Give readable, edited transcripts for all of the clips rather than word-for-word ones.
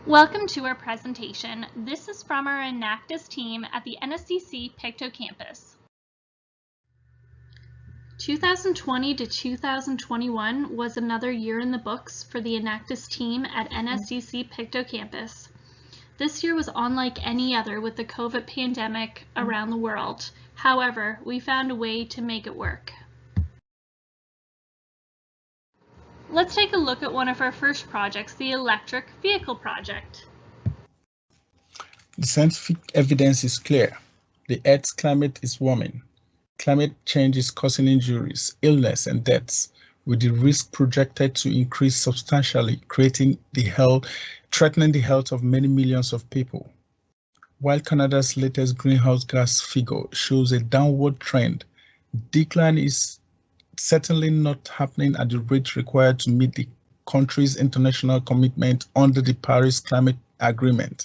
Welcome to our presentation. This is from our Enactus team at the College-Pictou campus. 2020 to 2021 was another year in the books for the Enactus team at College-Pictou campus. This year was unlike any other with the COVID pandemic around the world. However, we found a way to make it work. Let's take a look at one of our first projects, the electric vehicle project. The scientific evidence is clear. The Earth's climate is warming. Climate change is causing injuries, illness, and deaths, with the risk projected to increase substantially, threatening the health of many millions of people. While Canada's latest greenhouse gas figure shows a downward trend, decline is certainly not happening at the rate required to meet the country's international commitment under the Paris Climate Agreement.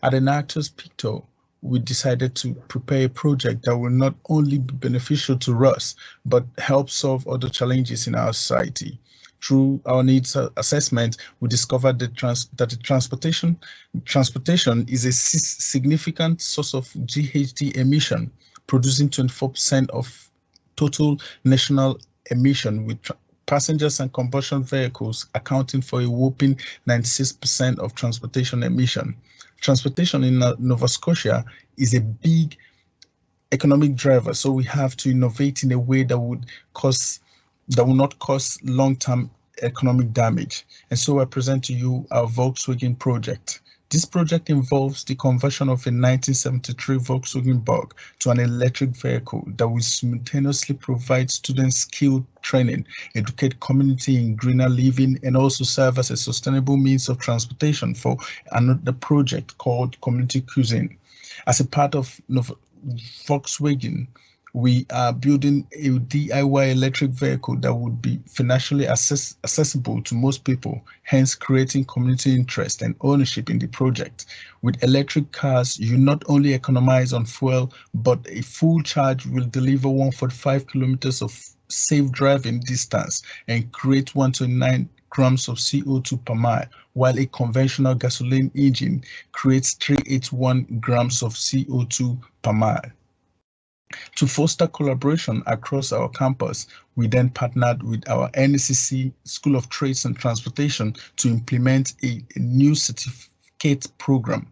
At College-Pictou, we decided to prepare a project that will not only be beneficial to us, but help solve other challenges in our society. Through our needs assessment, we discovered that transportation is a significant source of GHG emission, producing 24% of total national emission, with passengers and combustion vehicles accounting for a whopping 96% of transportation emission. Transportation in Nova Scotia is a big economic driver, so we have to innovate in a way that will not cause long-term economic damage. And so I present to you our Volkswagen project. This project involves the conversion of a 1973 Volkswagen Bug to an electric vehicle that will simultaneously provide students skilled training, educate community in greener living, and also serve as a sustainable means of transportation for another project called Community Cuisine. As a part of Volkswagen, we are building a DIY electric vehicle that would be financially accessible to most people, hence creating community interest and ownership in the project. With electric cars, you not only economize on fuel, but a full charge will deliver 145 kilometers of safe driving distance and create 129 grams of CO2 per mile, while a conventional gasoline engine creates 381 grams of CO2 per mile. To foster collaboration across our campus, we then partnered with our NCC School of Trades and Transportation to implement a new certificate program.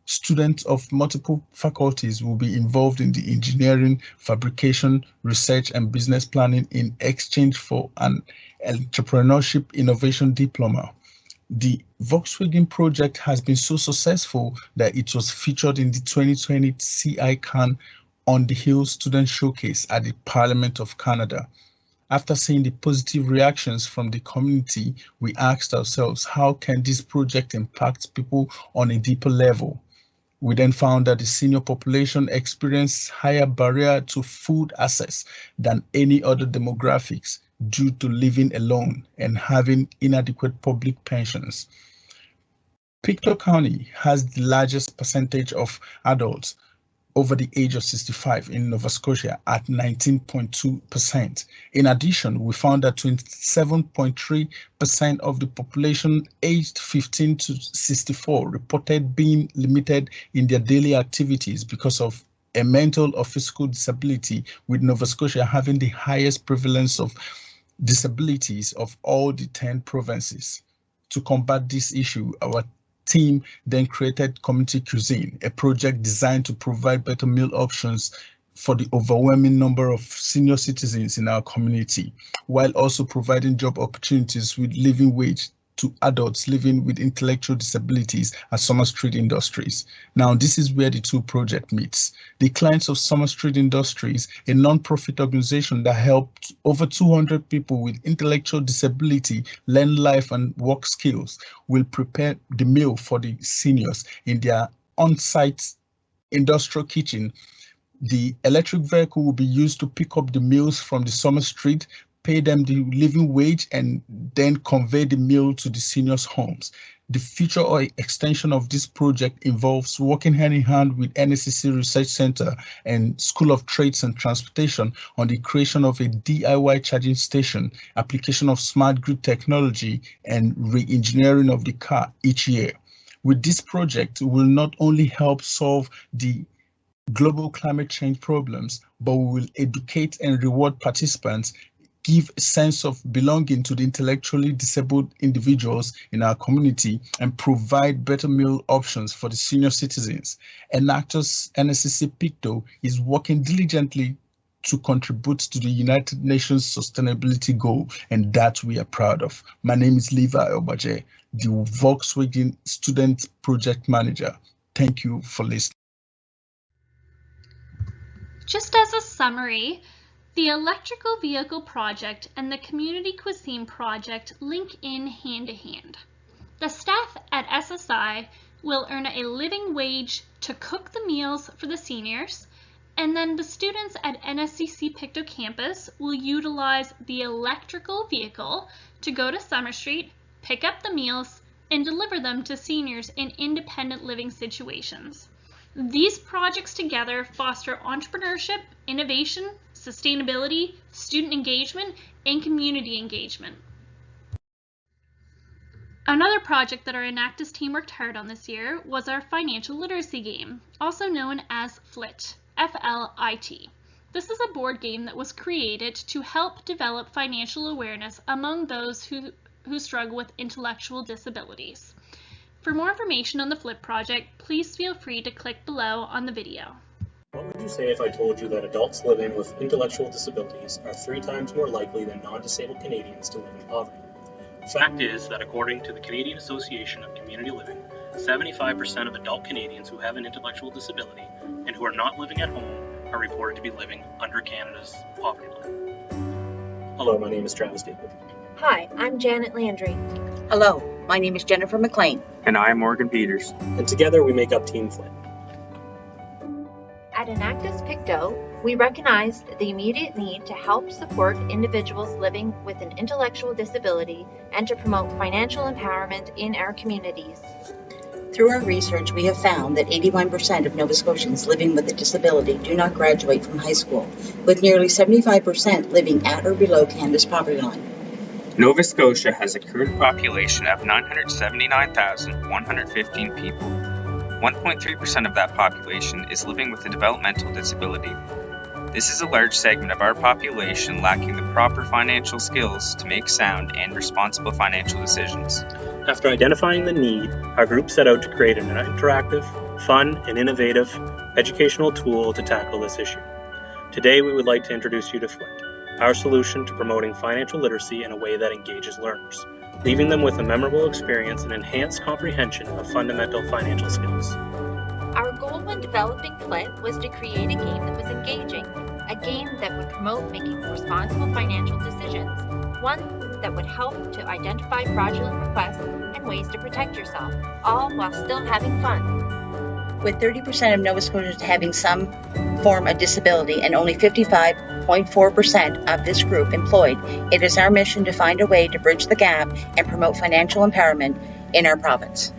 Students of multiple faculties will be involved in the engineering, fabrication, research, and business planning in exchange for an entrepreneurship innovation diploma. The Volkswagen project has been so successful that it was featured in the 2020 CI Can on the Hill Student Showcase at the Parliament of Canada. After seeing the positive reactions from the community, we asked ourselves, how can this project impact people on a deeper level? We then found that the senior population experienced higher barrier to food access than any other demographics due to living alone and having inadequate public pensions. Pictou County has the largest percentage of adults over the age of 65 in Nova Scotia at 19.2%. In addition, we found that 27.3% of the population aged 15 to 64 reported being limited in their daily activities because of a mental or physical disability, with Nova Scotia having the highest prevalence of disabilities of all the 10 provinces. To combat this issue, our team then created Community Cuisine, a project designed to provide better meal options for the overwhelming number of senior citizens in our community, while also providing job opportunities with living wage to adults living with intellectual disabilities at Summer Street Industries. Now, this is where the two projects meet. The clients of Summer Street Industries, a non-profit organization that helped over 200 people with intellectual disability learn life and work skills, will prepare the meal for the seniors in their on-site industrial kitchen. The electric vehicle will be used to pick up the meals from the Summer Street, pay them the living wage, and then convey the meal to the seniors' homes. The future or extension of this project involves working hand in hand with NCC Research Center and School of Trades and Transportation on the creation of a DIY charging station, application of smart grid technology, and re-engineering of the car each year. With this project, we will not only help solve the global climate change problems, but we will educate and reward participants, give a sense of belonging to the intellectually disabled individuals in our community, and provide better meal options for the senior citizens. Enactus NSCC-Pictou is working diligently to contribute to the United Nations Sustainability Goal, and that we are proud of. My name is Levi Obaje, the Volkswagen Student Project Manager. Thank you for listening. Just as a summary, the electrical vehicle project and the community cuisine project link in hand to hand. The staff at SSI will earn a living wage to cook the meals for the seniors, and then the students at NSCC-Pictou campus will utilize the electrical vehicle to go to Summer Street, pick up the meals, and deliver them to seniors in independent living situations. These projects together foster entrepreneurship, innovation, sustainability, student engagement, and community engagement. Another project that our Enactus team worked hard on this year was our financial literacy game, also known as FLIT, F-L-I-T. This is a board game that was created to help develop financial awareness among those who struggle with intellectual disabilities. For more information on the FLIT project, please feel free to click below on the video. What would you say if I told you that adults living with intellectual disabilities are 3 times more likely than non-disabled Canadians to live in poverty? The fact is that according to the Canadian Association of Community Living, 75% of adult Canadians who have an intellectual disability and who are not living at home are reported to be living under Canada's poverty line. Hello, my name is Travis David. Hi, I'm Janet Landry. Hello, my name is Jennifer McLean. And I'm Morgan Peters. And together we make up Team FLIT. At Enactus-Pictou, we recognized the immediate need to help support individuals living with an intellectual disability and to promote financial empowerment in our communities. Through our research, we have found that 81% of Nova Scotians living with a disability do not graduate from high school, with nearly 75% living at or below Canada's poverty line. Nova Scotia has a current population of 979,115 people. 1.3% of that population is living with a developmental disability. This is a large segment of our population lacking the proper financial skills to make sound and responsible financial decisions. After identifying the need, our group set out to create an interactive, fun, and innovative educational tool to tackle this issue. Today, we would like to introduce you to FLIT, our solution to promoting financial literacy in a way that engages learners, leaving them with a memorable experience and enhanced comprehension of fundamental financial skills. Our goal when developing FLIT was to create a game that was engaging, a game that would promote making responsible financial decisions, one that would help to identify fraudulent requests and ways to protect yourself, all while still having fun. With 30% of Nova Scotians having some form of disability and only 55.4% of this group employed, it is our mission to find a way to bridge the gap and promote financial empowerment in our province.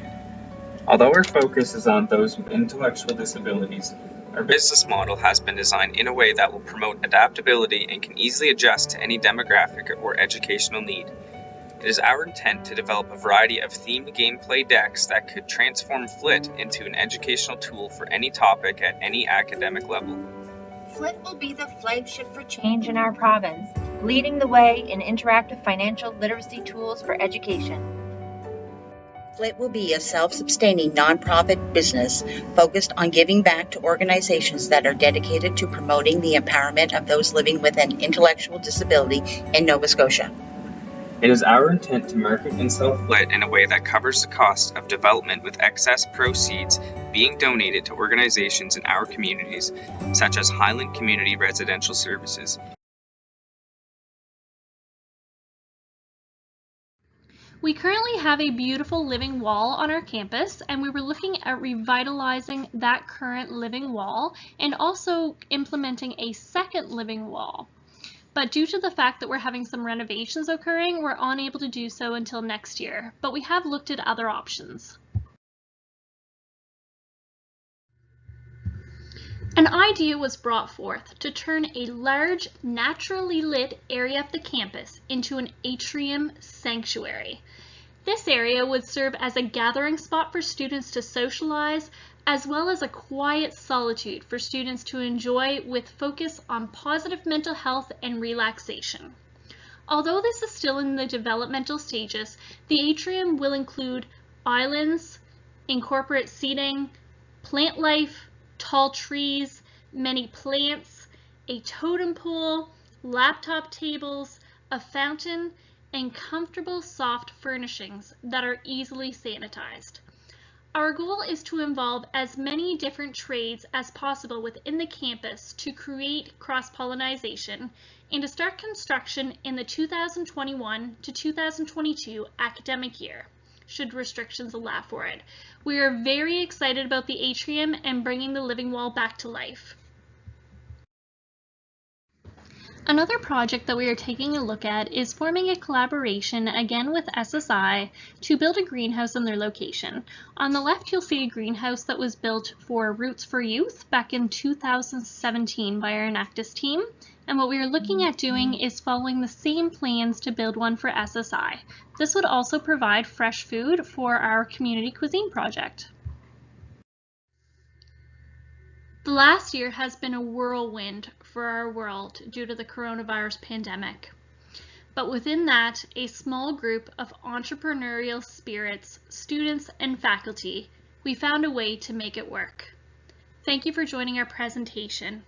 Although our focus is on those with intellectual disabilities, our business model has been designed in a way that will promote adaptability and can easily adjust to any demographic or educational need. It is our intent to develop a variety of themed gameplay decks that could transform FLIT into an educational tool for any topic at any academic level. FLIT will be the flagship for change in our province, leading the way in interactive financial literacy tools for education. FLIT will be a self-sustaining nonprofit business focused on giving back to organizations that are dedicated to promoting the empowerment of those living with an intellectual disability in Nova Scotia. It is our intent to market and sell FLIT in a way that covers the cost of development, with excess proceeds being donated to organizations in our communities, such as Highland Community Residential Services. We currently have a beautiful living wall on our campus, and we were looking at revitalizing that current living wall and also implementing a second living wall. But due to the fact that we're having some renovations occurring, we're unable to do so until next year, but we have looked at other options. An idea was brought forth to turn a large, naturally lit area of the campus into an atrium sanctuary. This area would serve as a gathering spot for students to socialize, as well as a quiet solitude for students to enjoy with focus on positive mental health and relaxation. Although this is still in the developmental stages, the atrium will include islands, incorporate seating, plant life, tall trees, many plants, a totem pole, laptop tables, a fountain, and comfortable soft furnishings that are easily sanitized. Our goal is to involve as many different trades as possible within the campus to create cross-pollination and to start construction in the 2021 to 2022 academic year, should restrictions allow for it. We are very excited about the atrium and bringing the living wall back to life. Another project that we are taking a look at is forming a collaboration again with SSI to build a greenhouse in their location. On the left, you'll see a greenhouse that was built for Roots for Youth back in 2017 by our Enactus team. And what we are looking at doing is following the same plans to build one for SSI. This would also provide fresh food for our community cuisine project. The last year has been a whirlwind for our world due to the coronavirus pandemic. But within that, a small group of entrepreneurial spirits, students, and faculty, we found a way to make it work. Thank you for joining our presentation.